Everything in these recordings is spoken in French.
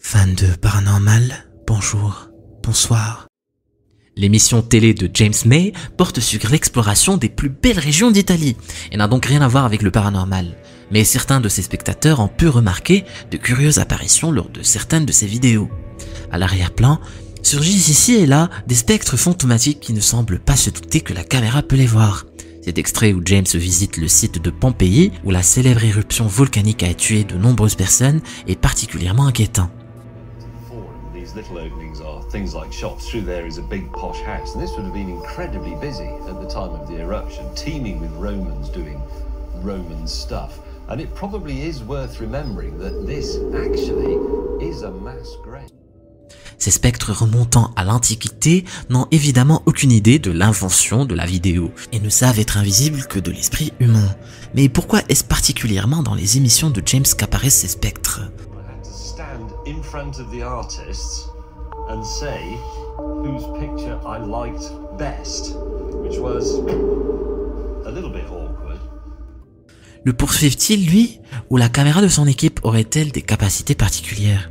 Fans de paranormal, bonjour, bonsoir. L'émission télé de James May porte sur l'exploration des plus belles régions d'Italie et n'a donc rien à voir avec le paranormal. Mais certains de ses spectateurs ont pu remarquer de curieuses apparitions lors de certaines de ses vidéos. À l'arrière-plan, surgissent ici et là des spectres fantomatiques qui ne semblent pas se douter que la caméra peut les voir. Cet extrait où James visite le site de Pompéi, où la célèbre éruption volcanique a tué de nombreuses personnes, est particulièrement inquiétant. Little openings are things like shops. Through there is a big posh house, and this would have been incredibly busy at the time of the eruption, teeming with Romans doing Roman stuff. And it probably is worth remembering that this actually is a mass grave. Ces spectres remontant à l'Antiquité n'ont évidemment aucune idée de l'invention de la vidéo et ne savent être invisibles que de l'esprit humain. Mais pourquoi est-ce particulièrement dans les émissions de James qu'apparaissent ces spectres ? In front of the artists and say whose picture I liked best, which was a little bit awkward. Le poursuivent-ils, lui, ou la caméra de son équipe aurait-elle des capacités particulières?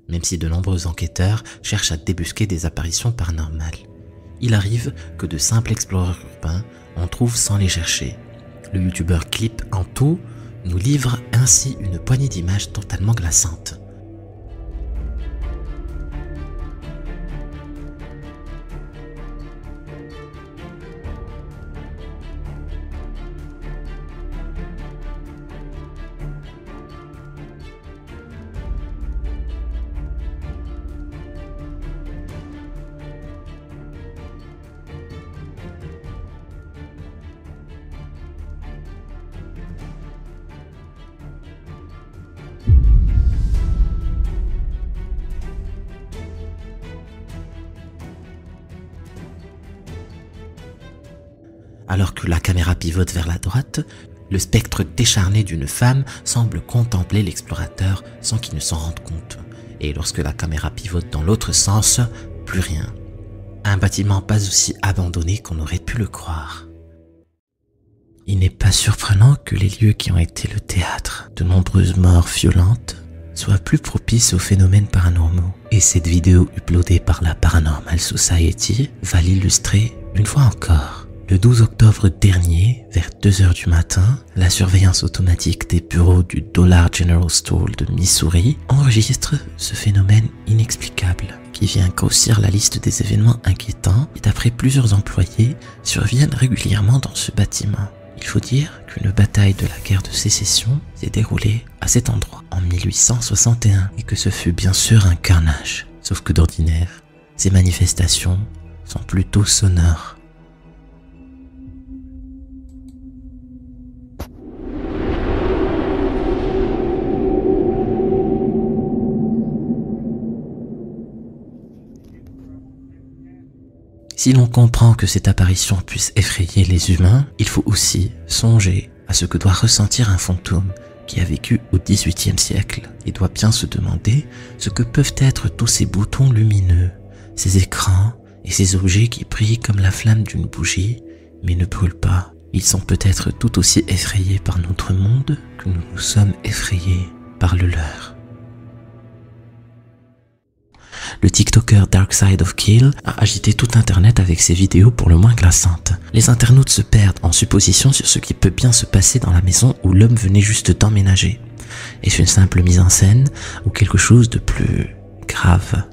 Même si de nombreux enquêteurs cherchent à débusquer des apparitions paranormales, il arrive que de simples exploreurs urbains en trouvent sans les chercher. Le youtubeur Clip en tout nous livre ainsi une poignée d'images totalement glaçantes. Alors que la caméra pivote vers la droite, le spectre décharné d'une femme semble contempler l'explorateur sans qu'il ne s'en rende compte. Et lorsque la caméra pivote dans l'autre sens, plus rien. Un bâtiment pas aussi abandonné qu'on aurait pu le croire. Il n'est pas surprenant que les lieux qui ont été le théâtre de nombreuses morts violentes soient plus propices aux phénomènes paranormaux. Et cette vidéo uploadée par la Paranormal Society va l'illustrer une fois encore. Le 12 octobre dernier, vers 2h du matin, la surveillance automatique des bureaux du Dollar General Store de Missouri enregistre ce phénomène inexplicable qui vient grossir la liste des événements inquiétants qui, d'après plusieurs employés, surviennent régulièrement dans ce bâtiment. Il faut dire qu'une bataille de la guerre de sécession s'est déroulée à cet endroit en 1861 et que ce fut bien sûr un carnage. Sauf que d'ordinaire, ces manifestations sont plutôt sonores. Si l'on comprend que cette apparition puisse effrayer les humains, il faut aussi songer à ce que doit ressentir un fantôme qui a vécu au XVIIIe siècle et doit bien se demander ce que peuvent être tous ces boutons lumineux, ces écrans et ces objets qui brillent comme la flamme d'une bougie mais ne brûlent pas. Ils sont peut-être tout aussi effrayés par notre monde que nous nous sommes effrayés par le leur. Le TikToker Dark Side of Kill a agité tout internet avec ses vidéos pour le moins glaçantes. Les internautes se perdent en suppositions sur ce qui peut bien se passer dans la maison où l'homme venait juste d'emménager. Est-ce une simple mise en scène ou quelque chose de plus grave ?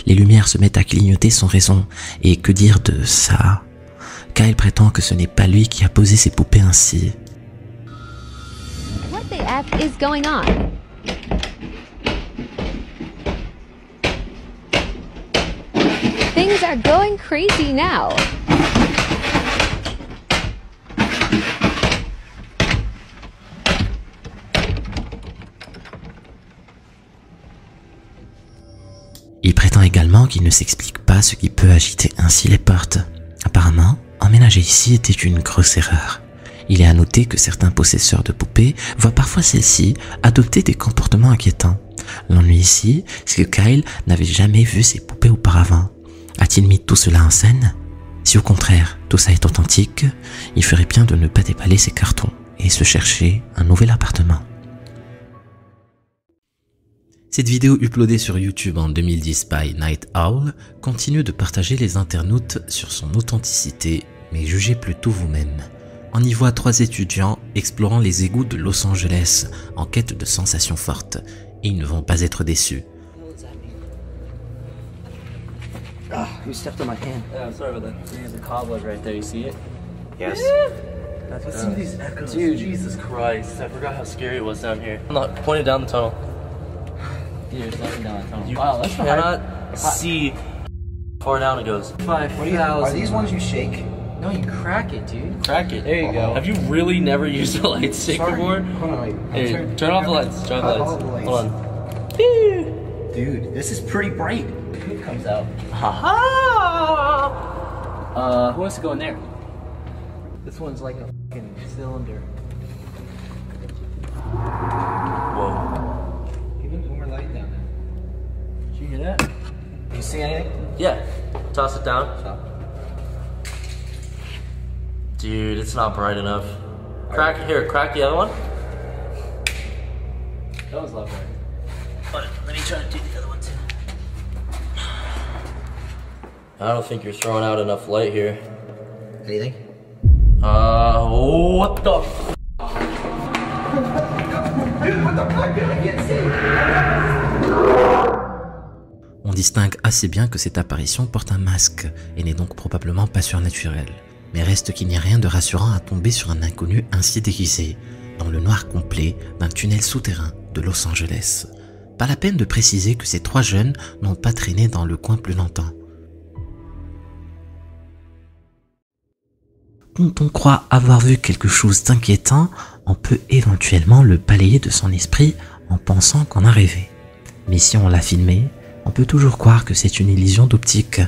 Les lumières se mettent à clignoter sans raison. Et que dire de ça? Kyle prétend que ce n'est pas lui qui a posé ses poupées ainsi. What the F is going on? Things are going crazy now. Il prétend également qu'il ne s'explique pas ce qui peut agiter ainsi les portes. Apparemment, emménager ici était une grosse erreur. Il est à noter que certains possesseurs de poupées voient parfois celles-ci adopter des comportements inquiétants. L'ennui ici, c'est que Kyle n'avait jamais vu ces poupées auparavant. A-t-il mis tout cela en scène? Si au contraire, tout ça est authentique, il ferait bien de ne pas déballer ses cartons et se chercher un nouvel appartement. Cette vidéo uploadée sur YouTube en 2010 by Night Owl continue de partager les internautes sur son authenticité, mais jugez plutôt vous-même. On y voit 3 étudiants explorant les égouts de Los Angeles en quête de sensations fortes, et ils ne vont pas être déçus. Ah, you stepped on my hand. Yeah, I'm sorry about that. There's a cobweb right there. You see it? Yes. Listen to these echoes. Dude, Jesus Christ. I forgot how scary it was down here. Look, point it down the tunnel. Dude, it's not down the tunnel. You wow, that's cannot see how far down it goes. 5,000. Are these ones you shake? No, you crack it, dude. Crack it. There you go. Have you really never used a light stick before? Hold on, wait. Hey, turn off the lights. Turn off the lights. Hold on. Dude, this is pretty bright. It comes out. Ha-ha! Who wants to go in there? This one's like a fucking cylinder. Whoa. Even more light down there. Did you hear that? You see anything? Yeah. Toss it down. Stop. Dude, it's not bright enough. Crack the other one. That was a lot brighter. Let me try to do the other one too. I don't think you're throwing out enough light here. Anything? What the f- Dude, what the fuck? I can't see. On distingue assez bien que cette apparition porte un masque et n'est donc probablement pas surnaturelle. Mais reste qu'il n'y a rien de rassurant à tomber sur un inconnu ainsi déguisé, dans le noir complet d'un tunnel souterrain de Los Angeles. Pas la peine de préciser que ces 3 jeunes n'ont pas traîné dans le coin plus longtemps. Quand on croit avoir vu quelque chose d'inquiétant, on peut éventuellement le balayer de son esprit en pensant qu'on a rêvé. Mais si on l'a filmé, on peut toujours croire que c'est une illusion d'optique.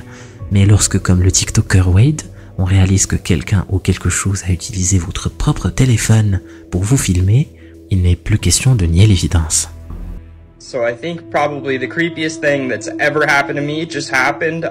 Mais lorsque, comme le TikToker Wade, on réalise que quelqu'un ou quelque chose a utilisé votre propre téléphone pour vous filmer, il n'est plus question de nier l'évidence. So I think probably the creepiest thing that's ever happened to me just happened.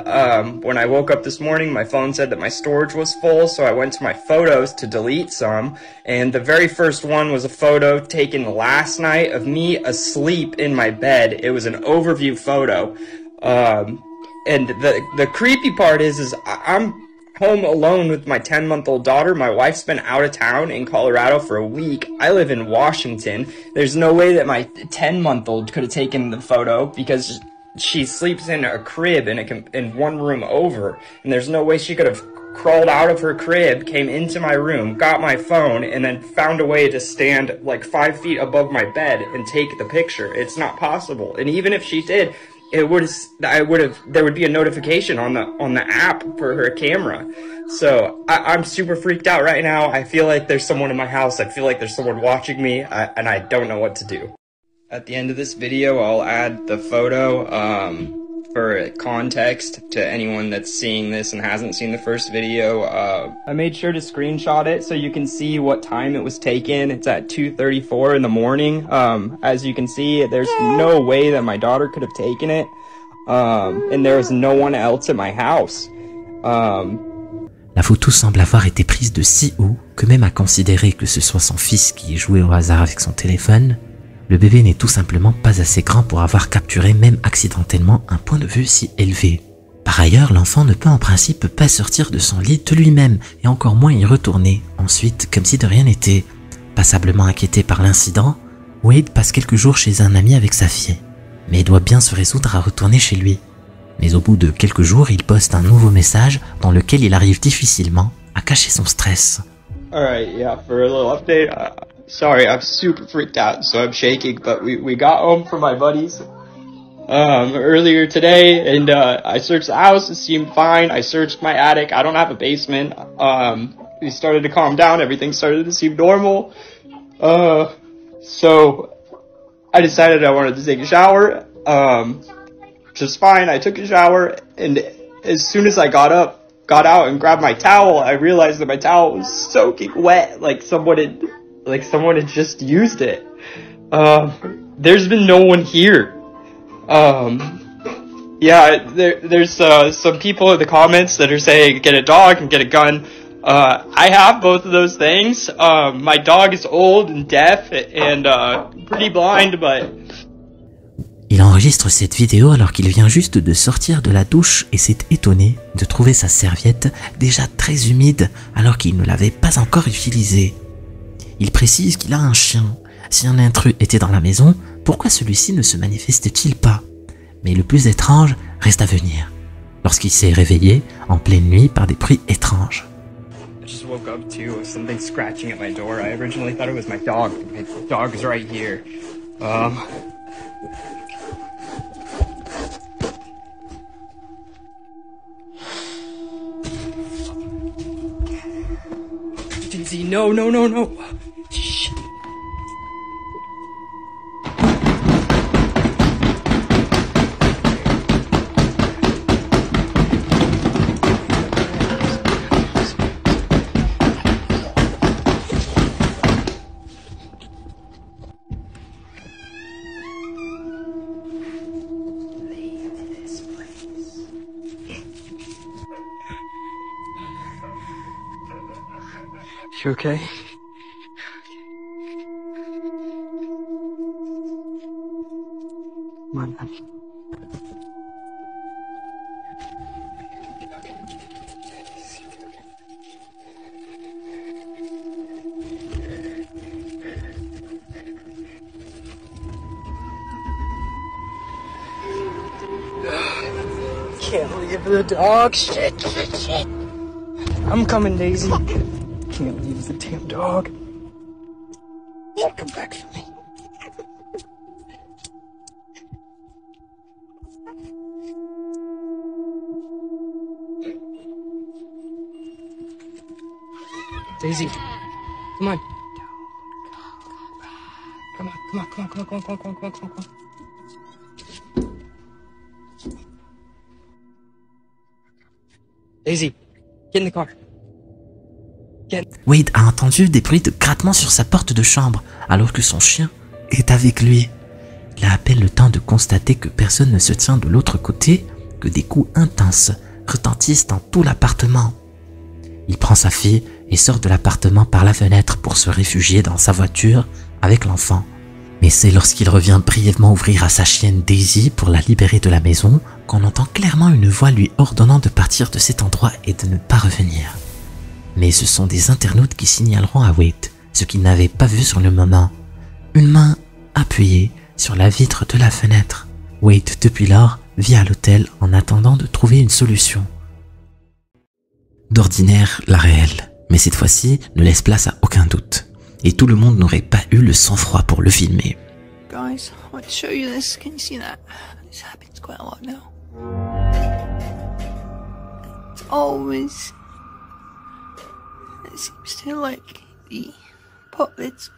When I woke up this morning, my phone said that my storage was full, so I went to my photos to delete some. And the very first one was a photo taken last night of me asleep in my bed. It was an overview photo. And the creepy part is I'm home alone with my 10-month-old daughter. My wife's been out of town in Colorado for a week. I live in Washington. There's no way that my 10-month-old could have taken the photo because she sleeps in a crib in one room over. And there's no way she could have crawled out of her crib, came into my room, got my phone, and then found a way to stand like 5 feet above my bed and take the picture. It's not possible. And even if she did, there would be a notification on the app for her camera. So I'm super freaked out right now. I feel like there's someone in my house. I feel like there's someone watching me, and I don't know what to do. At the end of this video, I'll add the photo for context to anyone that's seeing this and hasn't seen the first video. I made sure to screenshot it so you can see what time it was taken. It's at 2:34 in the morning. As you can see, there's no way that my daughter could have taken it. And there was no one else at my house. La photo semble avoir été prise de si haut que même à considérer que ce soit son fils qui ait joué au hasard avec son téléphone, le bébé n'est tout simplement pas assez grand pour avoir capturé même accidentellement un point de vue si élevé. Par ailleurs, l'enfant ne peut en principe pas sortir de son lit de lui-même et encore moins y retourner ensuite comme si de rien n'était. Passablement inquiété par l'incident, Wade passe quelques jours chez un ami avec sa fille, mais doit bien se résoudre à retourner chez lui. Mais au bout de quelques jours, il poste un nouveau message dans lequel il arrive difficilement à cacher son stress. Alright, yeah, for a little update, sorry, I'm super freaked out, so I'm shaking, but we got home from my buddies earlier today, and I searched the house, it seemed fine. I searched my attic, I don't have a basement. We started to calm down, everything started to seem normal. So I decided I wanted to take a shower. just fine. I took a shower, and as soon as I got out and grabbed my towel, I realized that my towel was soaking wet, like someone had just used it. There's been no one here. Yeah, there's some people in the comments that are saying get a dog and get a gun. I have both of those things. My dog is old and deaf and pretty blind, but... Il enregistre cette vidéo alors qu'il vient juste de sortir de la douche et s'est étonné de trouver sa serviette déjà très humide alors qu'il ne l'avait pas encore utilisée. Il précise qu'il a un chien. Si un intrus était dans la maison, pourquoi celui-ci ne se manifeste-t-il pas? Mais le plus étrange reste à venir, lorsqu'il s'est réveillé en pleine nuit par des bruits étranges. I just woke up to something scratching at my door. I originally thought it was my dog. My dog is right here. Daisy, no. Shh. You okay? Come on, honey. Can't leave the dog. Shit. I'm coming, Daisy. Can't leave the damn dog. Come back for me. Daisy, come on. Come on. Daisy, get in the car. Wade a entendu des bruits de grattement sur sa porte de chambre alors que son chien est avec lui. Il a à peine le temps de constater que personne ne se tient de l'autre côté que des coups intenses retentissent dans tout l'appartement. Il prend sa fille et sort de l'appartement par la fenêtre pour se réfugier dans sa voiture avec l'enfant. Mais c'est lorsqu'il revient brièvement ouvrir à sa chienne Daisy pour la libérer de la maison qu'on entend clairement une voix lui ordonnant de partir de cet endroit et de ne pas revenir. Mais ce sont des internautes qui signaleront à Wade ce qu'il n'avait pas vu sur le moment. Une main appuyée sur la vitre de la fenêtre. Wade, depuis lors, vit à l'hôtel en attendant de trouver une solution. D'ordinaire, la réelle, mais cette fois-ci ne laisse place à aucun doute. Et tout le monde n'aurait pas eu le sang-froid pour le filmer. Guys, I want to show you this. Can you see that? This happens quite a lot now. It's always... It seems to like the pot lids.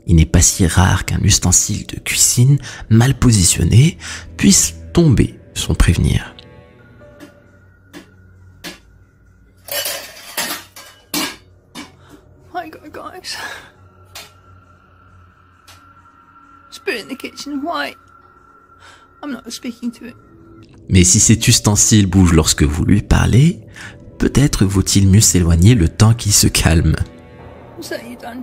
Il n'est pas si rare qu'un ustensile de cuisine mal positionné puisse tomber sans prévenir. My God, guys. Just put it in the kitchen. Why? I'm not speaking to it. Mais si cet ustensile bouge lorsque vous lui parlez, peut-être vaut-il mieux s'éloigner le temps qu'il se calme. What's that you done?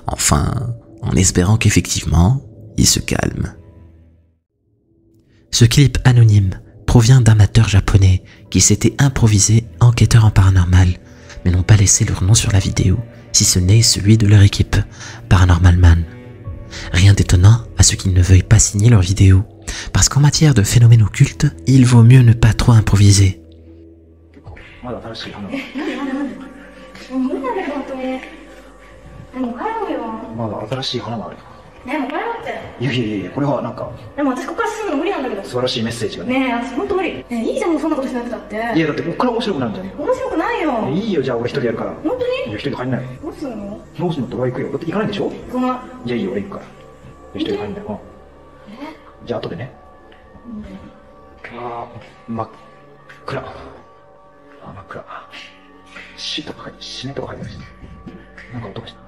Enfin, en espérant qu'effectivement, il se calme. Ce clip anonyme provient d'amateurs japonais qui s'étaient improvisés enquêteurs en paranormal, mais n'ont pas laissé leur nom sur la vidéo, si ce n'est celui de leur équipe, Paranormal Man. Rien d'étonnant à ce qu'ils ne veuillent pas signer leur vidéo, parce qu'en matière de phénomènes occultes, il vaut mieux ne pas trop improviser. ねえ、もうこれ待って。いやいやいや、これはなんか。でも私ここから進むの無理なんだけど。素晴らしいメッセージがね。ねえ、私ほんと無理。ねえ、いいじゃん、もうそんなことしなくたって。いや、だってこっから面白くなるんじゃねえ面白くないよ。いいよ、じゃあ俺一人やるから。本当に？いや、一人で入んない。どうするの？どうすんのって俺行くよ。だって行かないでしょ？行かない。いやいいよ、俺行くから。一人で入んない。うん。じゃあ後でね。真っ暗。真っ暗。死ねとか入ってるし。なんか音がした。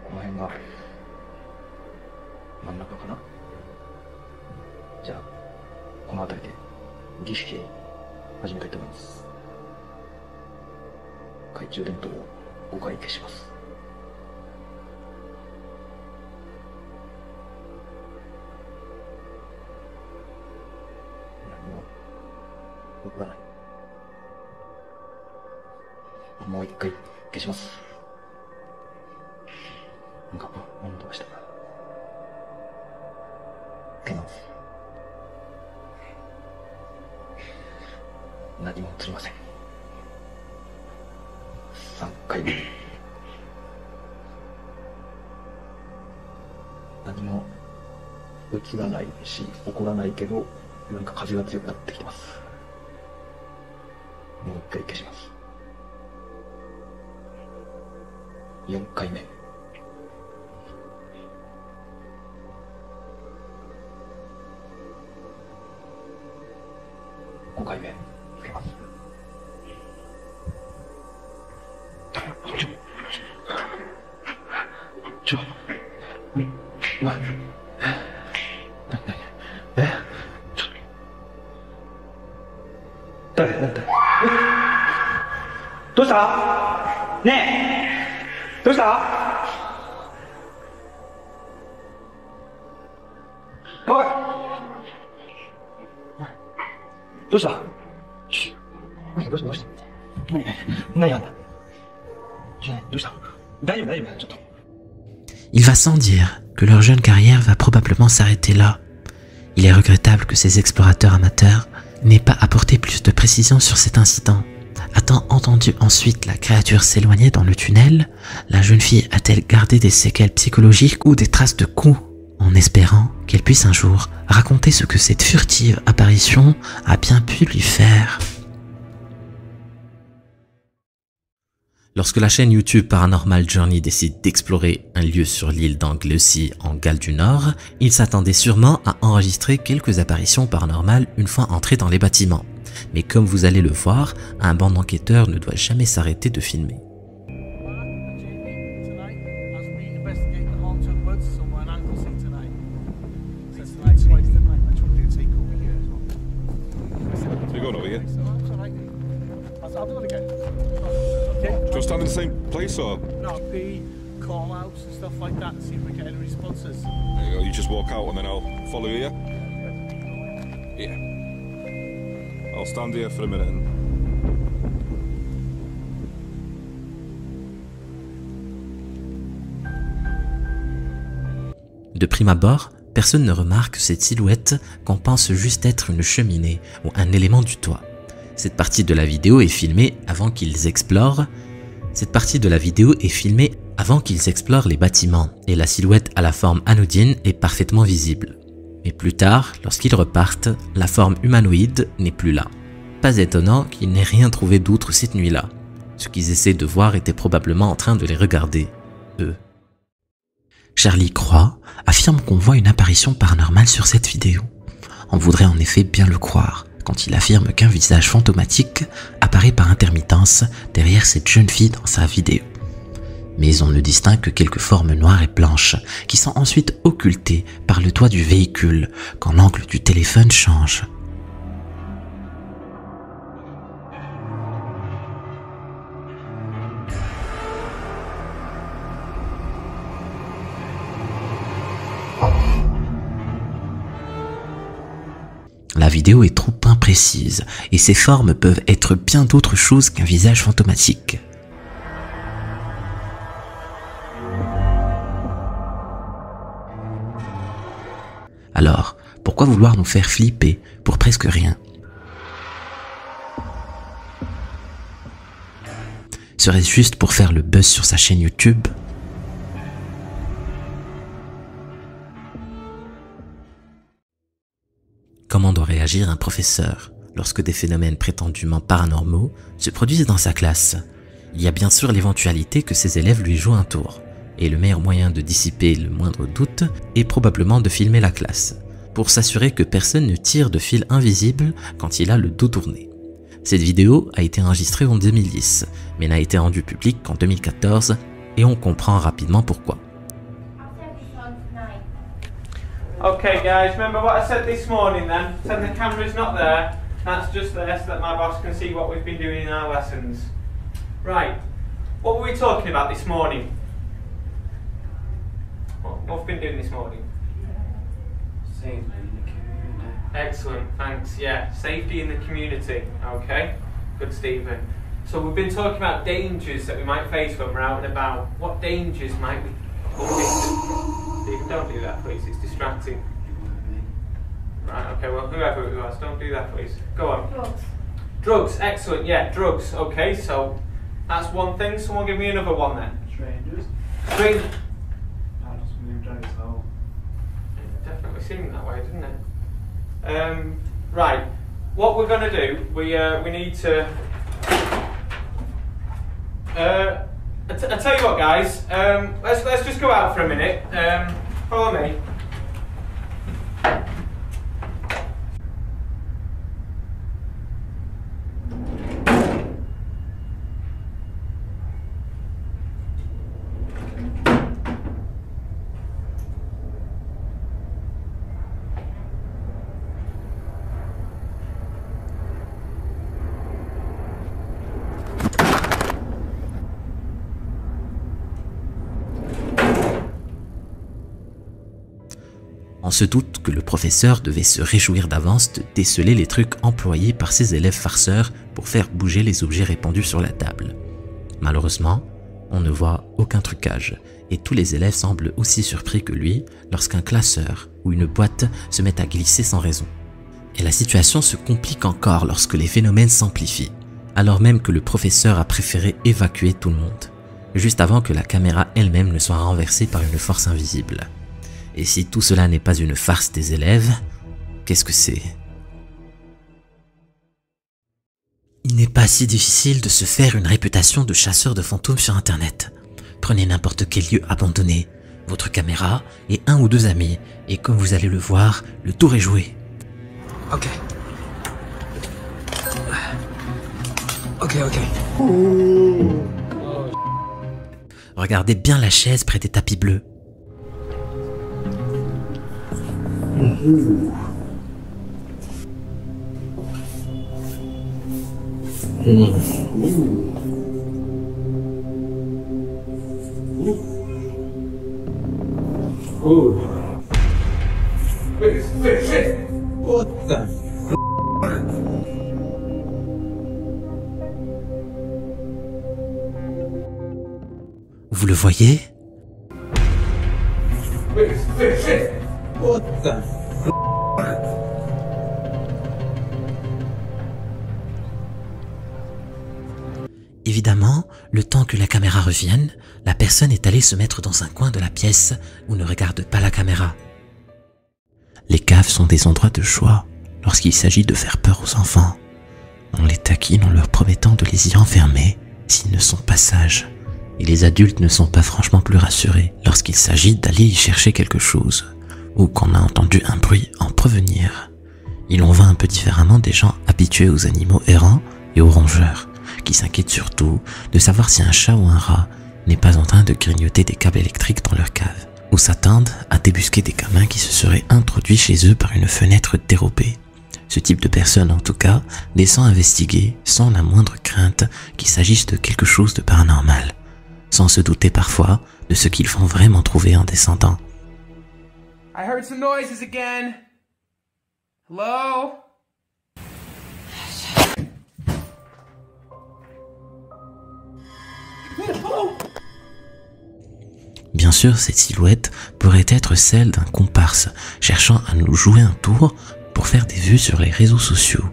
この辺が真ん中かな。じゃあこの辺りで儀式を始めたいと思います。懐中電灯を5回消します。何も動かない。もう1回消します。なんか音がした。けど何も映りません。3回目。何も映らないし起こらないけど、なんか風が強くなってきてます。もう1回消します。4回目。5回目つけます。誰どうしたねえ、どうしたおい、どうした何やんだどうした大丈夫ちょっと。Il va sans dire que leur jeune carrière va probablement s'arrêter là. Il est regrettable que ces explorateurs amateurs n'aient pas apporté plus de précision sur cet incident. A-t-on entendu ensuite la créature s'éloigner dans le tunnel? La jeune fille a-t-elle gardé des séquelles psychologiques ou des traces de coups, en espérant qu'elle puisse un jour raconter ce que cette furtive apparition a bien pu lui faire? Lorsque la chaîne YouTube Paranormal Journey décide d'explorer un lieu sur l'île d'Anglesey en Galles du Nord, il s'attendait sûrement à enregistrer quelques apparitions paranormales une fois entré dans les bâtiments. Mais comme vous allez le voir, un banc d'enquêteurs ne doit jamais s'arrêter de filmer. Do you stand in the same place or? No, the call outs and stuff like that, see if we get any responses. There you go, you just walk out and then I'll follow you, yeah? I'll stand here for a minute and... De prime abord, personne ne remarque cette silhouette qu'on pense juste être une cheminée ou un élément du toit. Cette partie de la vidéo est filmée avant qu'ils explorent. Les bâtiments et la silhouette à la forme anodine est parfaitement visible. Mais plus tard, lorsqu'ils repartent, la forme humanoïde n'est plus là. Pas étonnant qu'ils n'aient rien trouvé d'autre cette nuit-là. Ce qu'ils essaient de voir était probablement en train de les regarder, eux. Charlie Croix affirme qu'on voit une apparition paranormale sur cette vidéo. On voudrait en effet bien le croire quand il affirme qu'un visage fantomatique apparaît par intermittence derrière cette jeune fille dans sa vidéo. Mais on ne distingue que quelques formes noires et blanches qui sont ensuite occultées par le toit du véhicule quand l'angle du téléphone change. La vidéo est trop imprécise et ces formes peuvent être bien d'autres choses qu'un visage fantomatique. Alors, pourquoi vouloir nous faire flipper pour presque rien? Serait-ce juste pour faire le buzz sur sa chaîne YouTube? Comment doit réagir un professeur lorsque des phénomènes prétendument paranormaux se produisent dans sa classe? Il y a bien sûr l'éventualité que ses élèves lui jouent un tour. Et le meilleur moyen de dissiper le moindre doute est probablement de filmer la classe, pour s'assurer que personne ne tire de fil invisible quand il a le dos tourné. Cette vidéo a été enregistrée en 2010, mais n'a été rendue publique qu'en 2014, et on comprend rapidement pourquoi. Okay guys, remember what I said this morning then? Said the camera's not there, that's just there so that my boss can see what we've been doing in our lessons. Right, what were we talking about this morning? What have we been doing this morning? Safety in the community. Excellent, thanks. Yeah, safety in the community. Okay, good, Stephen. So we've been talking about dangers that we might face when we're out and about. What dangers might we come into? Stephen, don't do that, please. It's distracting. Right, okay, well, whoever it was, don't do that, please. Go on. Drugs. Drugs, excellent, yeah, drugs. Okay, so that's one thing. Someone give me another one then. Strangers. Strangers. It definitely seemed that way, didn't it? Right, what we're going to do, we need to... I tell you what, guys, let's just go out for a minute. Follow me. On se doute que le professeur devait se réjouir d'avance de déceler les trucs employés par ses élèves farceurs pour faire bouger les objets répandus sur la table. Malheureusement, on ne voit aucun trucage et tous les élèves semblent aussi surpris que lui lorsqu'un classeur ou une boîte se met à glisser sans raison. Et la situation se complique encore lorsque les phénomènes s'amplifient, alors même que le professeur a préféré évacuer tout le monde, juste avant que la caméra elle-même ne soit renversée par une force invisible. Et si tout cela n'est pas une farce des élèves, qu'est-ce que c'est? Il n'est pas si difficile de se faire une réputation de chasseur de fantômes sur internet. Prenez n'importe quel lieu abandonné, votre caméra et un ou deux amis, et comme vous allez le voir, le tour est joué. Ok. Regardez bien la chaise près des tapis bleus. What the? Vous le voyez? What the? Évidemment, le temps que la caméra revienne, la personne est allée se mettre dans un coin de la pièce où ne regarde pas la caméra. Les caves sont des endroits de choix lorsqu'il s'agit de faire peur aux enfants. On les taquine en leur promettant de les y enfermer s'ils ne sont pas sages. Et les adultes ne sont pas franchement plus rassurés lorsqu'il s'agit d'aller y chercher quelque chose ou qu'on a entendu un bruit en provenir. Il en va un peu différemment des gens habitués aux animaux errants et aux rongeurs, qui s'inquiètent surtout de savoir si un chat ou un rat n'est pas en train de grignoter des câbles électriques dans leur cave, ou s'attendent à débusquer des gamins qui se seraient introduits chez eux par une fenêtre dérobée. Ce type de personne, en tout cas, descend investiguer sans la moindre crainte qu'il s'agisse de quelque chose de paranormal, sans se douter parfois de ce qu'ils vont vraiment trouver en descendant. I heard some noises again. Hello? Bien sûr, cette silhouette pourrait être celle d'un comparse cherchant à nous jouer un tour pour faire des vues sur les réseaux sociaux.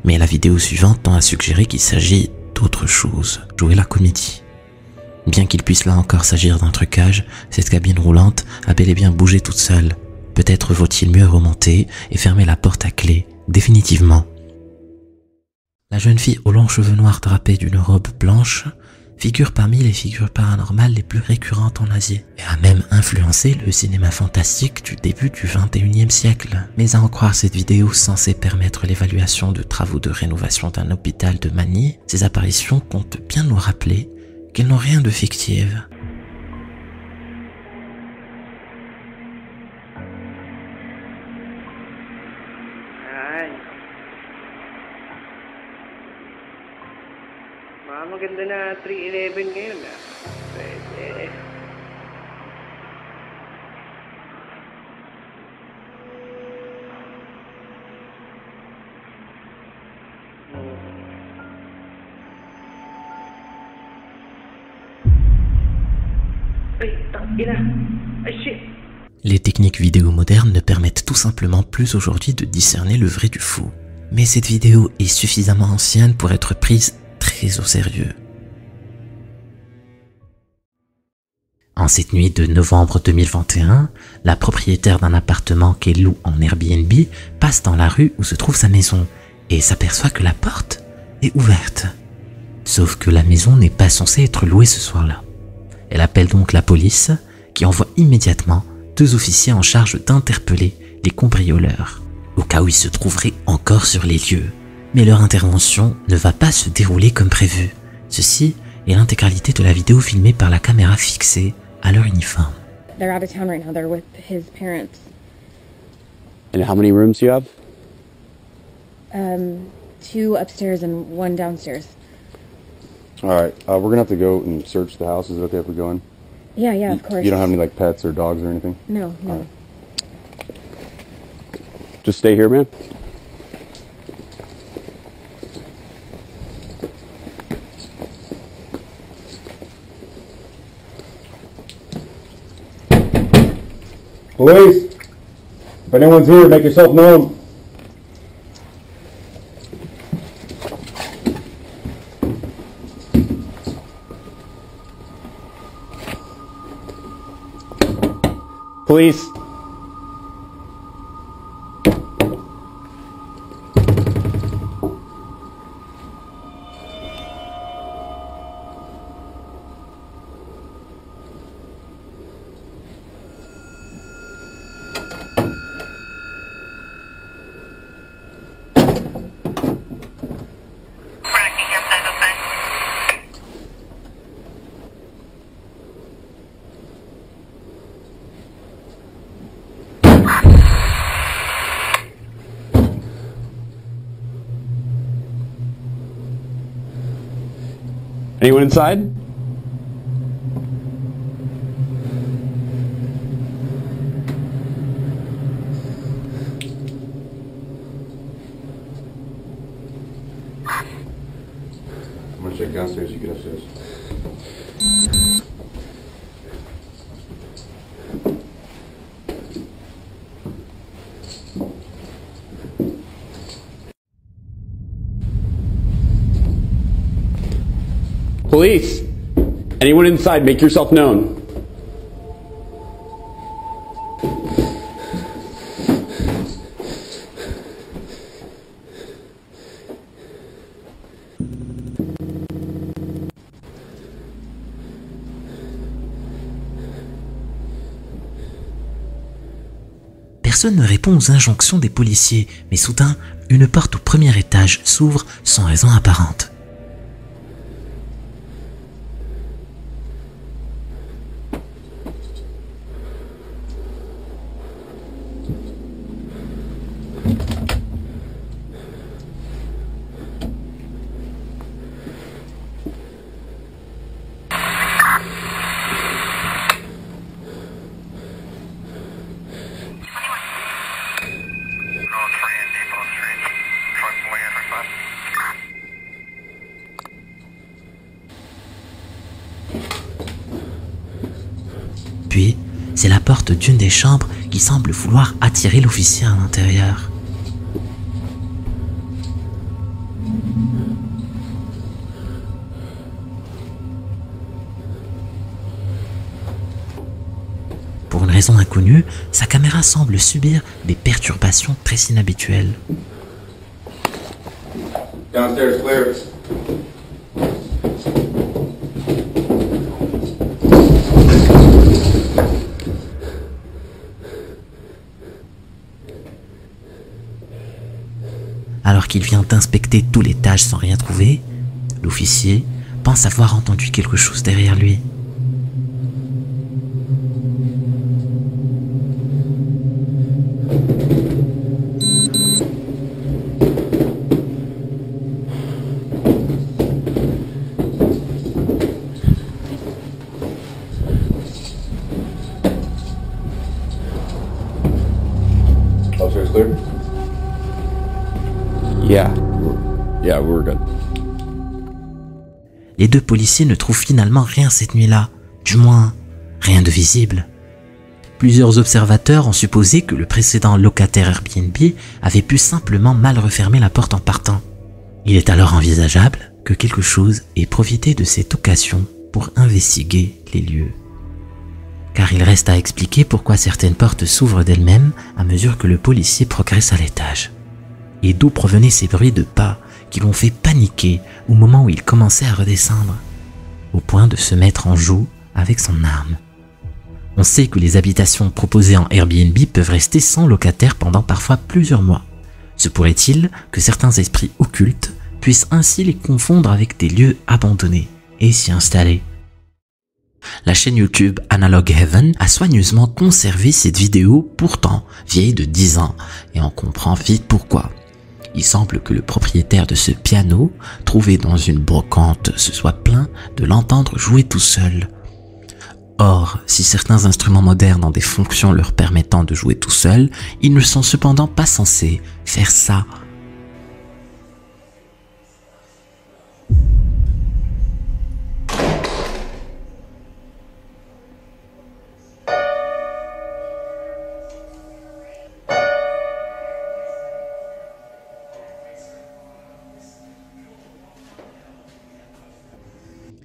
Mais la vidéo suivante tend à suggérer qu'il s'agit d'autre chose, jouer la comédie. Bien qu'il puisse là encore s'agir d'un trucage, cette cabine roulante a bel et bien bougé toute seule. Peut-être vaut-il mieux remonter et fermer la porte à clé, définitivement. La jeune fille aux longs cheveux noirs drapés d'une robe blanche figure parmi les figures paranormales les plus récurrentes en Asie et a même influencé le cinéma fantastique du début du XXIe siècle. Mais à en croire cette vidéo censée permettre l'évaluation de travaux de rénovation d'un hôpital de Manille, ces apparitions comptent bien nous rappeler qu'elles n'ont rien de fictif. Maganda na 311 ngayon ah. Pwede. Ay, tangina. Ay, shit. Les techniques vidéo modernes ne permettent tout simplement plus aujourd'hui de discerner le vrai du faux. Mais cette vidéo est suffisamment ancienne pour être prise très au sérieux. En cette nuit de novembre 2021, la propriétaire d'un appartement qu'elle loue en Airbnb passe dans la rue où se trouve sa maison et s'aperçoit que la porte est ouverte. Sauf que la maison n'est pas censée être louée ce soir-là. Elle appelle donc la police qui envoie immédiatement 2 officiers en charge d'interpeller les cambrioleurs, au cas où ils se trouveraient encore sur les lieux. Mais leur intervention ne va pas se dérouler comme prévu. Ceci est l'intégralité de la vidéo filmée par la caméra fixée à leur uniforme. They're out of town right now. They're with his parents. And how many rooms do you have? 2 upstairs and 1 downstairs. All right, we're gonna have to go and search the house. Is it okay if we go in? Yeah, of course. You don't have any like pets or dogs or anything? No. Right. Just stay here, man. Police! If anyone's here, make yourself known. Police! Anyone inside? I'm gonna check downstairs, you get upstairs. Police! Anyone inside, make yourself known. Personne ne répond aux injonctions des policiers, mais soudain, une porte au premier étage s'ouvre sans raison apparente. Puis, c'est la porte d'une des chambres qui semble vouloir attirer l'officier à l'intérieur. raison inconnue, sa caméra semble subir des perturbations très inhabituelles. Downstairs clear. Alors qu'il vient d'inspecter tout l'étage sans rien trouver, l'officier pense avoir entendu quelque chose derrière lui. Upstairs clear? Yeah, we're good. Les deux policiers ne trouvent finalement rien cette nuit-là, du moins rien de visible. Plusieurs observateurs ont supposé que le précédent locataire Airbnb avait pu simplement mal refermer la porte en partant. Il est alors envisageable que quelque chose ait profité de cette occasion pour investiguer les lieux. Car il reste à expliquer pourquoi certaines portes s'ouvrent d'elles-mêmes à mesure que le policier progresse à l'étage. Et d'où provenaient ces bruits de pas qui l'ont fait paniquer au moment où il commençait à redescendre, au point de se mettre en joue avec son arme. On sait que les habitations proposées en Airbnb peuvent rester sans locataire pendant parfois plusieurs mois. Se pourrait-il que certains esprits occultes puissent ainsi les confondre avec des lieux abandonnés et s'y installer? La chaîne YouTube Analog Heaven a soigneusement conservé cette vidéo pourtant vieille de 10 ans et on comprend vite pourquoi. Il semble que le propriétaire de ce piano, trouvé dans une brocante, se soit plaint de l'entendre jouer tout seul. Or, si certains instruments modernes ont des fonctions leur permettant de jouer tout seul, ils ne sont cependant pas censés faire ça.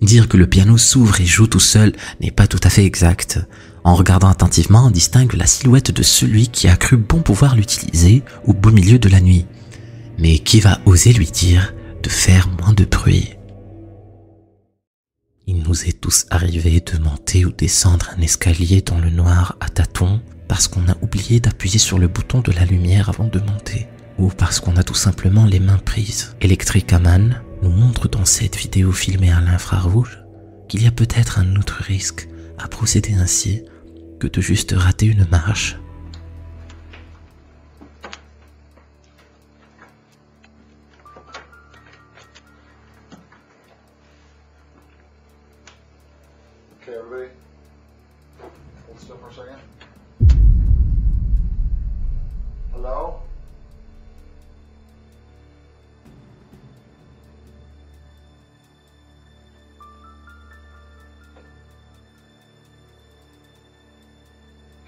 Dire que le piano s'ouvre et joue tout seul n'est pas tout à fait exact. En regardant attentivement, on distingue la silhouette de celui qui a cru bon pouvoir l'utiliser au beau milieu de la nuit. Mais qui va oser lui dire de faire moins de bruit? Il nous est tous arrivé de monter ou descendre un escalier dans le noir à tâtons parce qu'on a oublié d'appuyer sur le bouton de la lumière avant de monter, ou parce qu'on a tout simplement les mains prises. Electricaman nous montre dans cette vidéo filmée à l'infrarouge qu'il y a peut-être un autre risque à procéder ainsi que de juste rater une marche. Okay, everybody. Hold still for a second. Hello?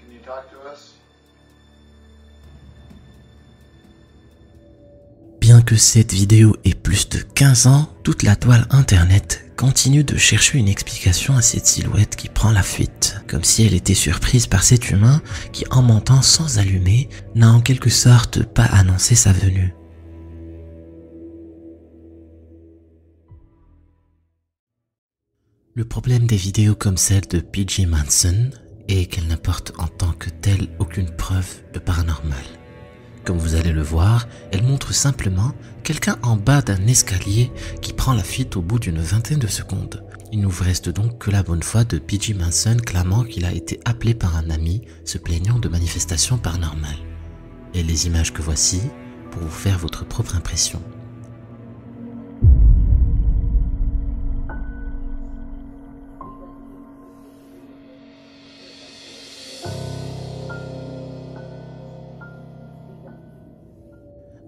Can you talk to us? Bien que cette vidéo ait plus de 15 ans, toute la toile internet continue de chercher une explication à cette silhouette qui prend la fuite, comme si elle était surprise par cet humain qui, en montant sans allumer, n'a en quelque sorte pas annoncé sa venue. Le problème des vidéos comme celle de P.J. Manson est qu'elles n'apportent en tant que telle aucune preuve de paranormal. Comme vous allez le voir, elle montre simplement quelqu'un en bas d'un escalier qui prend la fuite au bout d'une vingtaine de secondes. Il ne vous reste donc que la bonne foi de P.J. Manson clamant qu'il a été appelé par un ami se plaignant de manifestations paranormales. Et les images que voici pour vous faire votre propre impression.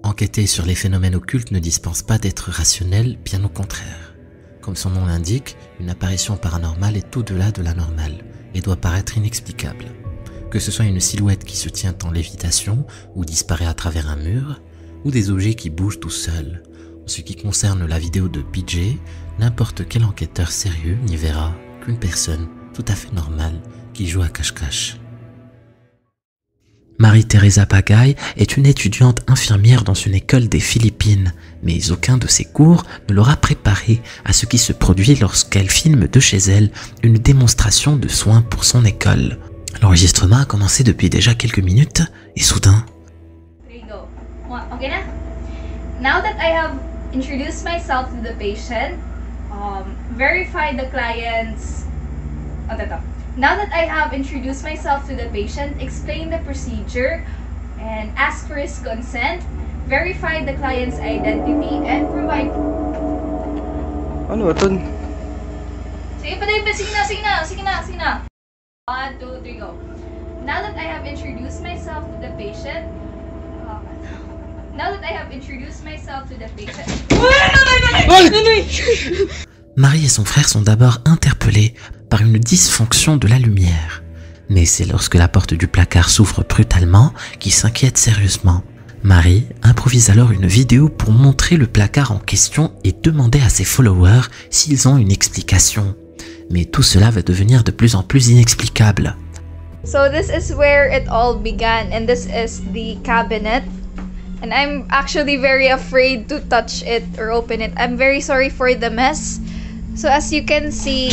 Enquêter sur les phénomènes occultes ne dispense pas d'être rationnel, bien au contraire. Comme son nom l'indique, une apparition paranormale est au-delà de la normale et doit paraître inexplicable. Que ce soit une silhouette qui se tient en lévitation ou disparaît à travers un mur, ou des objets qui bougent tout seuls. En ce qui concerne la vidéo de PJ, n'importe quel enquêteur sérieux n'y verra qu'une personne tout à fait normale qui joue à cache-cache. Marie-Teresa Pagay est une étudiante infirmière dans une école des Philippines, mais aucun de ses cours ne l'aura préparée à ce qui se produit lorsqu'elle filme de chez elle une démonstration de soins pour son école. L'enregistrement a commencé depuis déjà quelques minutes et soudain... Okay na? Now that I have introduced myself to the patient, verify the client's... Now that I have introduced myself to the patient, explain the procedure, and ask for his consent, verify the client's identity, and provide... Ano ito? Sige na. 1, 2, 3, go. Now that I have introduced myself to the patient, Marie et son frère sont d'abord interpellés par une dysfonction de la lumière. Mais c'est lorsque la porte du placard s'ouvre brutalement qu'ils s'inquiètent sérieusement. Marie improvise alors une vidéo pour montrer le placard en question et demander à ses followers s'ils ont une explication. Mais tout cela va devenir de plus en plus inexplicable. So this is where it all began, and this is the cabinet. And I'm actually very afraid to touch it or open it. I'm very sorry for the mess. So as you can see,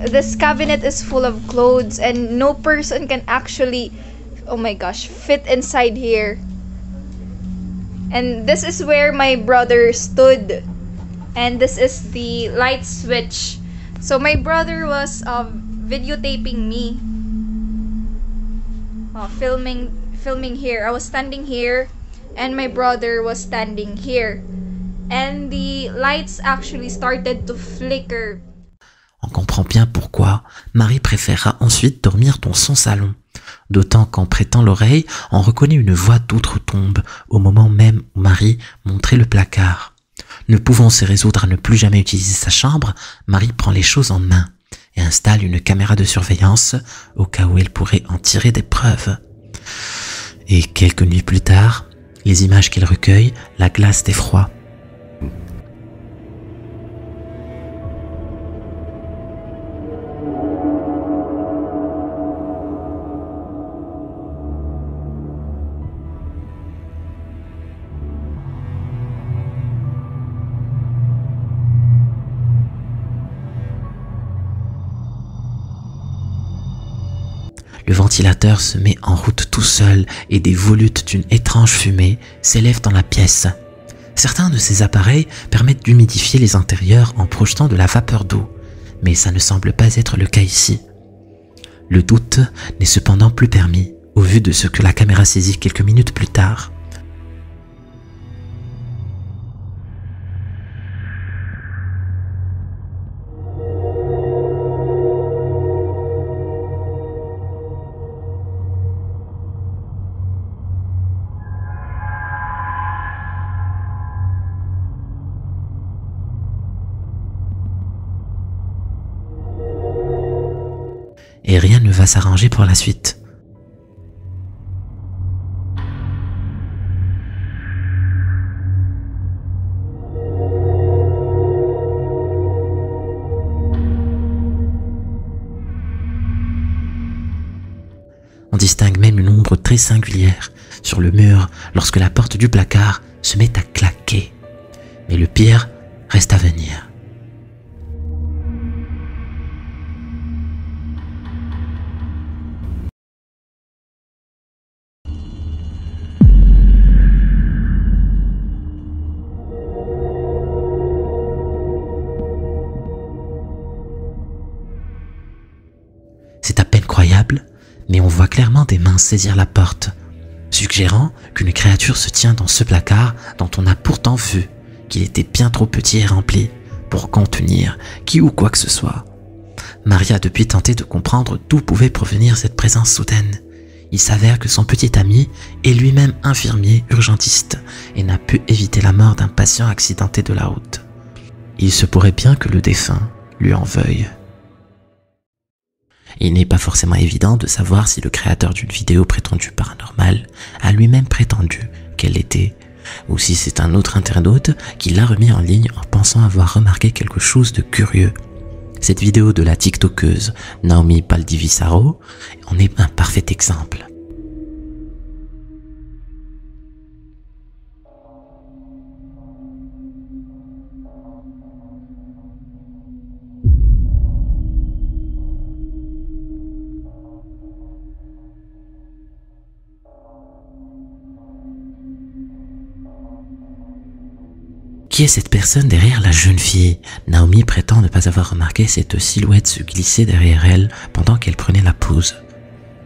this cabinet is full of clothes and no person can actually, oh my gosh, fit inside here. And this is where my brother stood. And this is the light switch. So my brother was videotaping me. Filming here. I was standing here. And my brother was standing here. And the lights actually started to flicker. On comprend bien pourquoi Marie préférera ensuite dormir dans son salon. D'autant qu'en prêtant l'oreille, on reconnaît une voix d'outre-tombe au moment même où Marie montrait le placard. Ne pouvant se résoudre à ne plus jamais utiliser sa chambre, Marie prend les choses en main et installe une caméra de surveillance au cas où elle pourrait en tirer des preuves. Et quelques nuits plus tard, les images qu'elle recueille la glacent d'effroi. Le ventilateur se met en route tout seul et des volutes d'une étrange fumée s'élèvent dans la pièce. Certains de ces appareils permettent d'humidifier les intérieurs en projetant de la vapeur d'eau, mais ça ne semble pas être le cas ici. Le doute n'est cependant plus permis au vu de ce que la caméra saisit quelques minutes plus tard. Et rien ne va s'arranger pour la suite. On distingue même une ombre très singulière sur le mur lorsque la porte du placard se met à claquer. Mais le pire reste à venir. C'est à peine croyable, mais on voit clairement des mains saisir la porte, suggérant qu'une créature se tient dans ce placard dont on a pourtant vu qu'il était bien trop petit et rempli pour contenir qui ou quoi que ce soit. Marie a depuis tenté de comprendre d'où pouvait provenir cette présence soudaine. Il s'avère que son petit ami est lui-même infirmier urgentiste et n'a pu éviter la mort d'un patient accidenté de la route. Il se pourrait bien que le défunt lui en veuille. Il n'est pas forcément évident de savoir si le créateur d'une vidéo prétendue paranormale a lui-même prétendu qu'elle l'était, ou si c'est un autre internaute qui l'a remis en ligne en pensant avoir remarqué quelque chose de curieux. Cette vidéo de la tiktokeuse Naomi Baldivisaro en est un parfait exemple. Qui est cette personne derrière la jeune fille? Naomi prétend ne pas avoir remarqué cette silhouette se glisser derrière elle pendant qu'elle prenait la pause.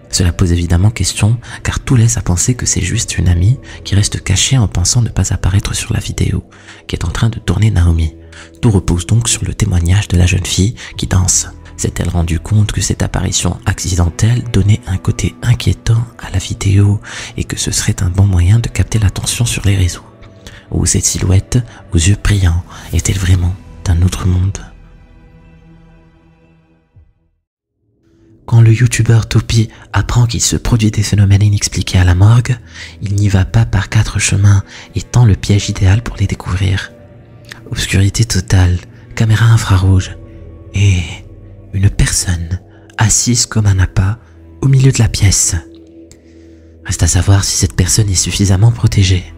Cela pose évidemment question car tout laisse à penser que c'est juste une amie qui reste cachée en pensant ne pas apparaître sur la vidéo qui est en train de tourner Naomi. Tout repose donc sur le témoignage de la jeune fille qui danse. S'est-elle rendue compte que cette apparition accidentelle donnait un côté inquiétant à la vidéo et que ce serait un bon moyen de capter l'attention sur les réseaux? Ou cette silhouette aux yeux brillants est-elle vraiment d'un autre monde? Quand le youtubeur Topi apprend qu'il se produit des phénomènes inexpliqués à la morgue, il n'y va pas par 4 chemins et tend le piège idéal pour les découvrir. Obscurité totale, caméra infrarouge et une personne assise comme un appât au milieu de la pièce. Reste à savoir si cette personne est suffisamment protégée.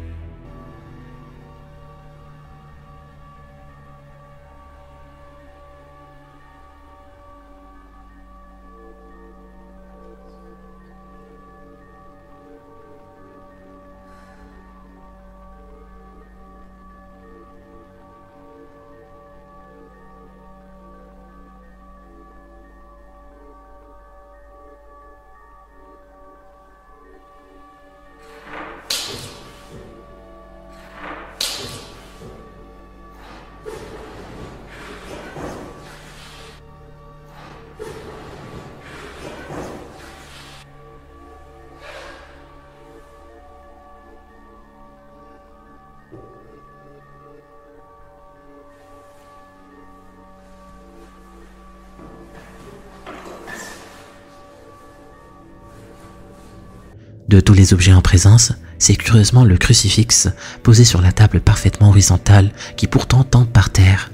De tous les objets en présence, c'est curieusement le crucifix posé sur la table parfaitement horizontale qui pourtant tombe par terre.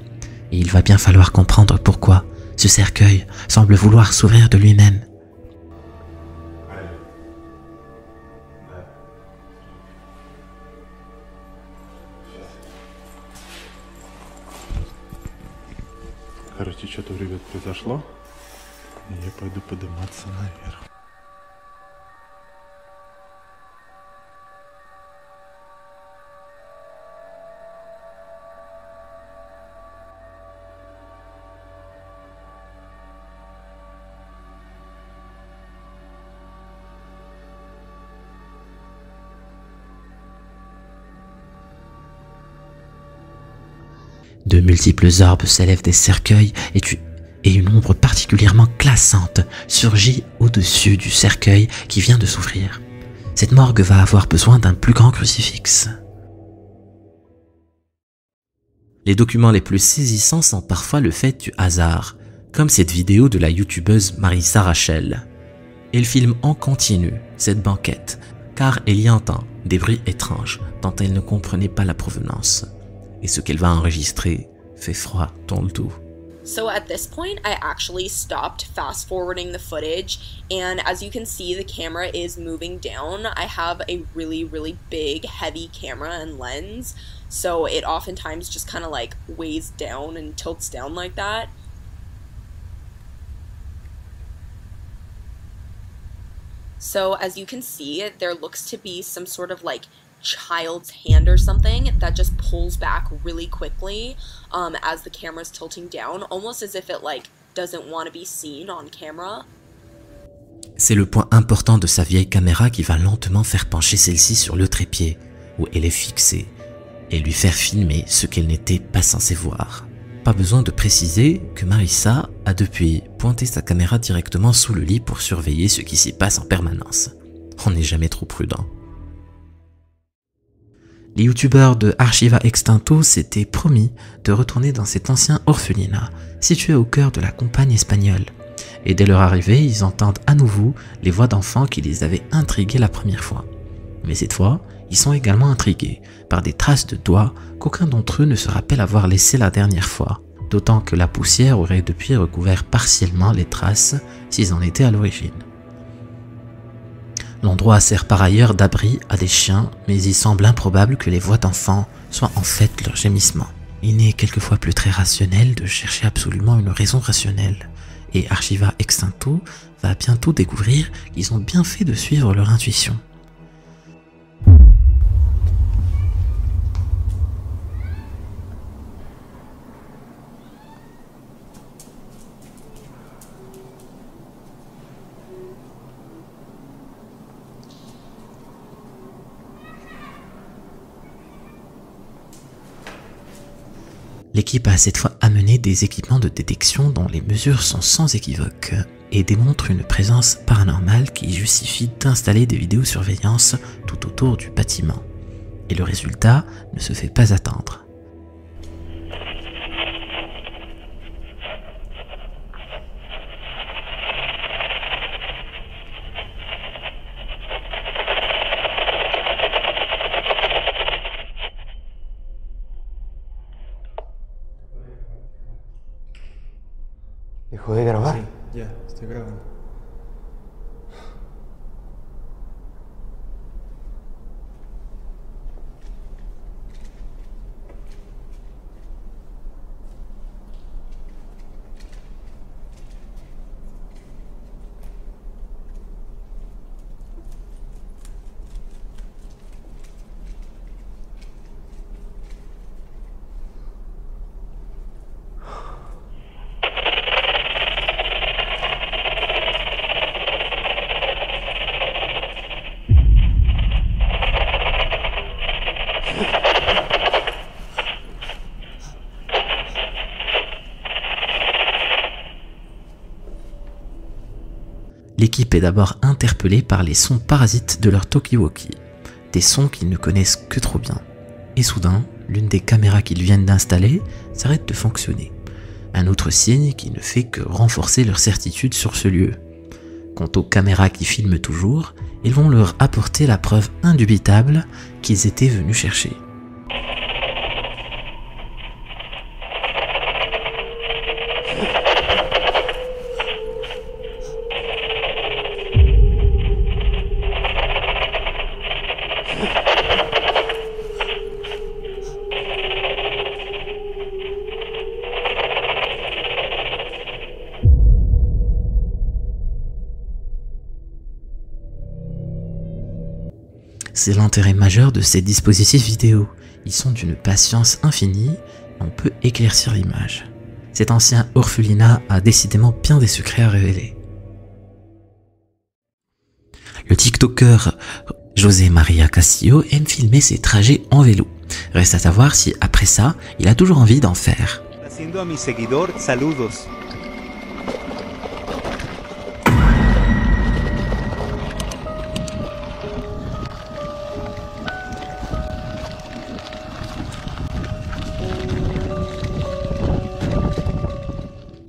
Et il va bien falloir comprendre pourquoi ce cercueil semble vouloir s'ouvrir de lui-même. Короче, что-то, ребят, произошло. Я пойду подниматься наверх. De multiples orbes s'élèvent des cercueils et une ombre particulièrement glaçante surgit au-dessus du cercueil qui vient de s'ouvrir. Cette morgue va avoir besoin d'un plus grand crucifix. Les documents les plus saisissants sont parfois le fait du hasard, comme cette vidéo de la youtubeuse Marissa Rachel. Elle filme en continu cette banquette, car elle y entend des bruits étranges dont elle ne comprenait pas la provenance. Et ce qu'elle va enregistrer fait froid dans le dos. So at this point, I actually stopped fast forwarding the footage, and as you can see, the camera is moving down. I have a really big, heavy camera and lens, so it oftentimes just kind of like weighs down and tilts down like that. So as you can see, there looks to be some sort of like child's hand or something that just pulls back really quickly as the camera's tilting down, almost as if it like doesn't want to be seen on camera. C'est le point important de sa vieille caméra qui va lentement faire pencher celle-ci sur le trépied où elle est fixée et lui faire filmer ce qu'elle n'était pas censée voir. Pas besoin de préciser que Marissa a depuis pointé sa caméra directement sous le lit pour surveiller ce qui s'y passe en permanence. On n'est jamais trop prudent. Les youtubeurs de Archiva Extinto s'étaient promis de retourner dans cet ancien orphelinat, situé au cœur de la campagne espagnole. Et dès leur arrivée, ils entendent à nouveau les voix d'enfants qui les avaient intrigués la première fois. Mais cette fois, ils sont également intrigués par des traces de doigts qu'aucun d'entre eux ne se rappelle avoir laissées la dernière fois, d'autant que la poussière aurait depuis recouvert partiellement les traces s'ils en étaient à l'origine. L'endroit sert par ailleurs d'abri à des chiens, mais il semble improbable que les voix d'enfants soient en fait leurs gémissements. Il n'est quelquefois plus très rationnel de chercher absolument une raison rationnelle, et Archiva Extinto va bientôt découvrir qu'ils ont bien fait de suivre leur intuition. L'équipe a cette fois amené des équipements de détection dont les mesures sont sans équivoque et démontrent une présence paranormale qui justifie d'installer des vidéosurveillance tout autour du bâtiment. Et le résultat ne se fait pas attendre. ¿Dejó de grabar? Sí, ya, estoy grabando. L'équipe est d'abord interpellée par les sons parasites de leur talkie-walkie, des sons qu'ils ne connaissent que trop bien. Et soudain, l'une des caméras qu'ils viennent d'installer s'arrête de fonctionner. Un autre signe qui ne fait que renforcer leur certitude sur ce lieu. Quant aux caméras qui filment toujours, ils vont leur apporter la preuve indubitable qu'ils étaient venus chercher. C'est l'intérêt majeur de ces dispositifs vidéo. Ils sont d'une patience infinie, on peut éclaircir l'image. Cet ancien orphelinat a décidément bien des secrets à révéler. Le TikToker José María Castillo aime filmer ses trajets en vélo. Reste à savoir si après ça, il a toujours envie d'en faire. Haciendo a mi seguidor, saludos.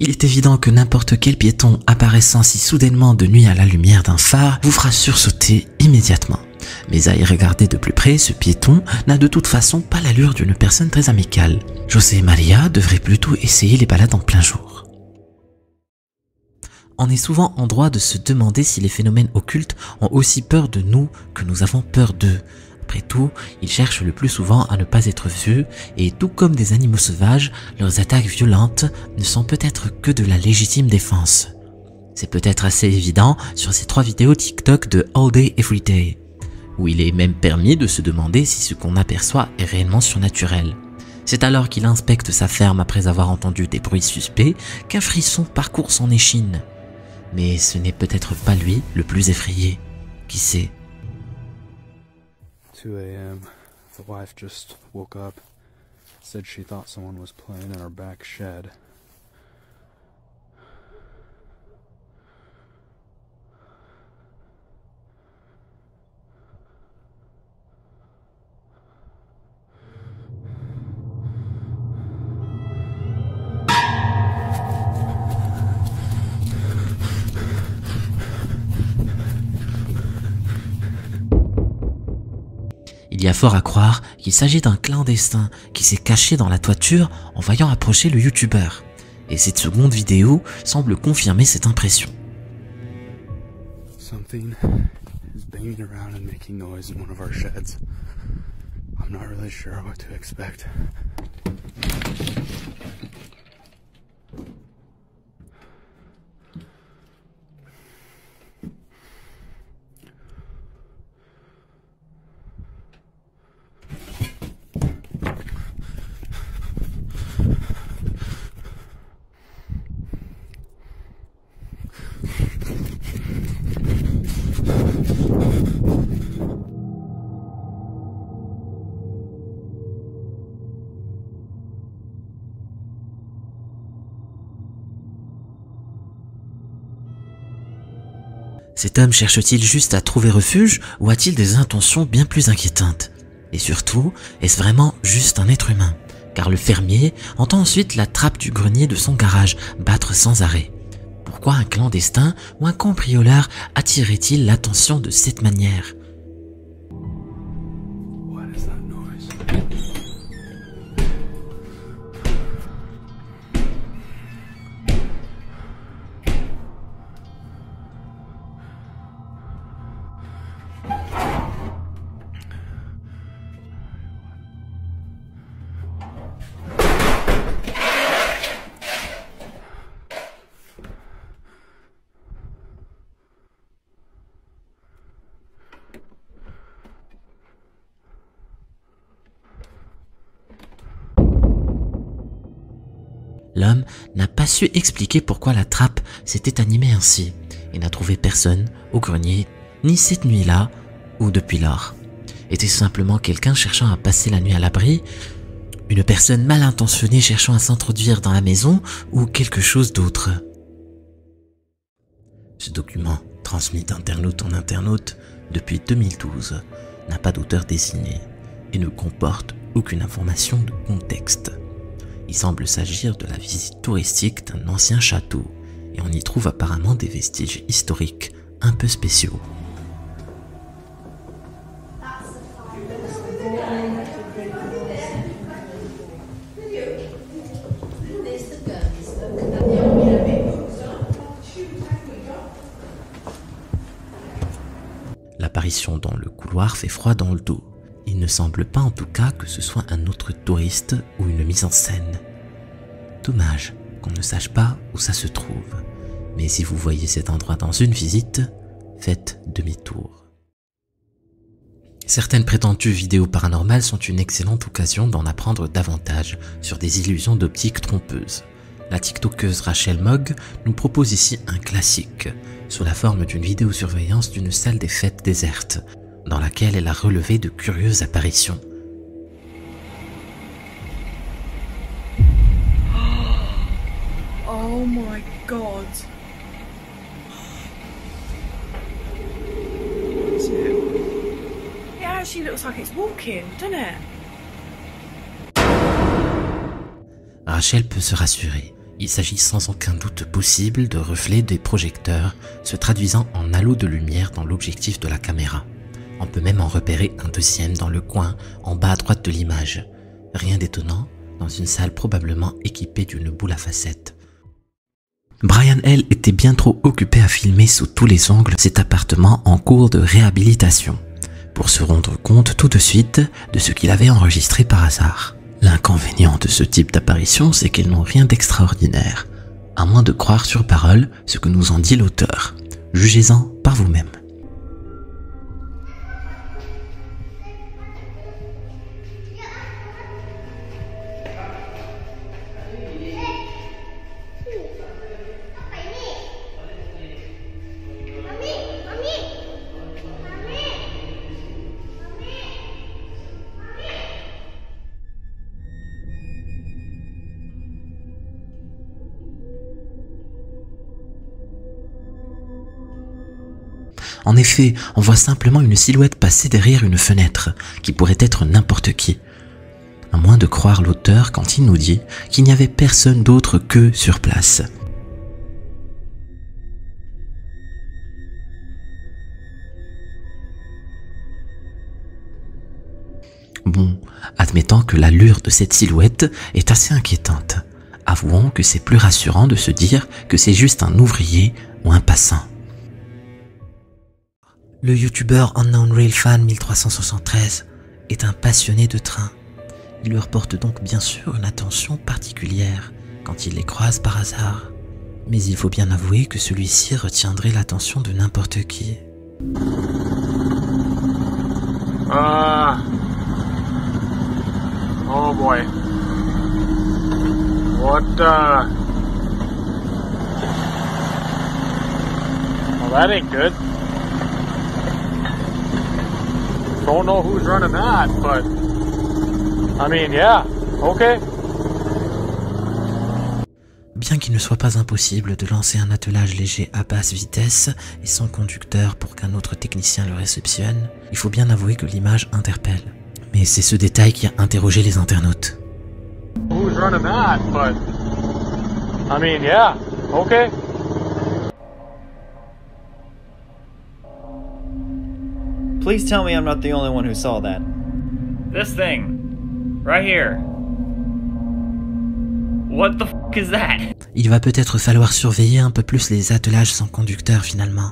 Il est évident que n'importe quel piéton apparaissant si soudainement de nuit à la lumière d'un phare vous fera sursauter immédiatement. Mais à y regarder de plus près, ce piéton n'a de toute façon pas l'allure d'une personne très amicale. José María devrait plutôt essayer les balades en plein jour. On est souvent en droit de se demander si les phénomènes occultes ont aussi peur de nous que nous avons peur d'eux. Après tout, ils cherchent le plus souvent à ne pas être vus et tout comme des animaux sauvages, leurs attaques violentes ne sont peut-être que de la légitime défense. C'est peut-être assez évident sur ces 3 vidéos TikTok de All Day Every Day, où il est même permis de se demander si ce qu'on aperçoit est réellement surnaturel. C'est alors qu'il inspecte sa ferme après avoir entendu des bruits suspects qu'un frisson parcourt son échine. Mais ce n'est peut-être pas lui le plus effrayé. Qui sait? 2 a.m. The wife just woke up, said she thought someone was playing in our back shed. Il y a fort à croire qu'il s'agit d'un clandestin qui s'est caché dans la toiture en voyant approcher le youtubeur. Et cette seconde vidéo semble confirmer cette impression. Something is banging around and making noise in one of our sheds. I'm not really sure what to expect. Cet homme cherche-t-il juste à trouver refuge ou a-t-il des intentions bien plus inquiétantes? Et surtout, est-ce vraiment juste un être humain? Car le fermier entend ensuite la trappe du grenier de son garage battre sans arrêt. Pourquoi un clandestin ou un cambrioleur attirerait-il l'attention de cette manière? L'homme n'a pas su expliquer pourquoi la trappe s'était animée ainsi et n'a trouvé personne au grenier, ni cette nuit-là ou depuis lors. Était-ce simplement quelqu'un cherchant à passer la nuit à l'abri, une personne mal intentionnée cherchant à s'introduire dans la maison ou quelque chose d'autre? Ce document, transmis d'internaute en internaute depuis 2012, n'a pas d'auteur désigné et ne comporte aucune information de contexte. Il semble s'agir de la visite touristique d'un ancien château, et on y trouve apparemment des vestiges historiques un peu spéciaux. L'apparition dans le couloir fait froid dans le dos. Il ne semble pas en tout cas que ce soit un autre touriste ou une mise en scène. Dommage qu'on ne sache pas où ça se trouve. Mais si vous voyez cet endroit dans une visite, faites demi-tour. Certaines prétendues vidéos paranormales sont une excellente occasion d'en apprendre davantage sur des illusions d'optique trompeuses. La tiktokeuse Rachel Mogg nous propose ici un classique, sous la forme d'une vidéosurveillance d'une salle des fêtes déserte, dans laquelle elle a relevé de curieuses apparitions. Oh my god. It actually looks like it's walking, doesn't it? Rachel peut se rassurer. Il s'agit sans aucun doute possible de reflets des projecteurs se traduisant en halos de lumière dans l'objectif de la caméra. On peut même en repérer un deuxième dans le coin, en bas à droite de l'image. Rien d'étonnant, dans une salle probablement équipée d'une boule à facettes. Brian L. était bien trop occupé à filmer sous tous les angles cet appartement en cours de réhabilitation, pour se rendre compte tout de suite de ce qu'il avait enregistré par hasard. L'inconvénient de ce type d'apparition, c'est qu'elles n'ont rien d'extraordinaire, à moins de croire sur parole ce que nous en dit l'auteur. Jugez-en par vous-même. En effet, on voit simplement une silhouette passer derrière une fenêtre, qui pourrait être n'importe qui. À moins de croire l'auteur quand il nous dit qu'il n'y avait personne d'autre qu'eux sur place. Bon, admettant que l'allure de cette silhouette est assez inquiétante, avouons que c'est plus rassurant de se dire que c'est juste un ouvrier ou un passant. Le youtubeur Unknown Real Fan 1373 est un passionné de trains. Il leur porte donc bien sûr une attention particulière quand il les croise par hasard. Mais il faut bien avouer que celui-ci retiendrait l'attention de n'importe qui. Oh boy. What Well, that ain't good. Don't know who's running that, but I mean, yeah, okay. Bien qu'il ne soit pas impossible de lancer un attelage léger à basse vitesse et sans conducteur pour qu'un autre technicien le réceptionne, il faut bien avouer que l'image interpelle. Mais c'est ce détail qui a interrogé les internautes. Who's running that? But I mean, yeah, okay. Please tell me I'm not the only one who saw that. This thing. Right here. What the f*** is that? Il va peut-être falloir surveiller un peu plus les attelages sans conducteur finalement.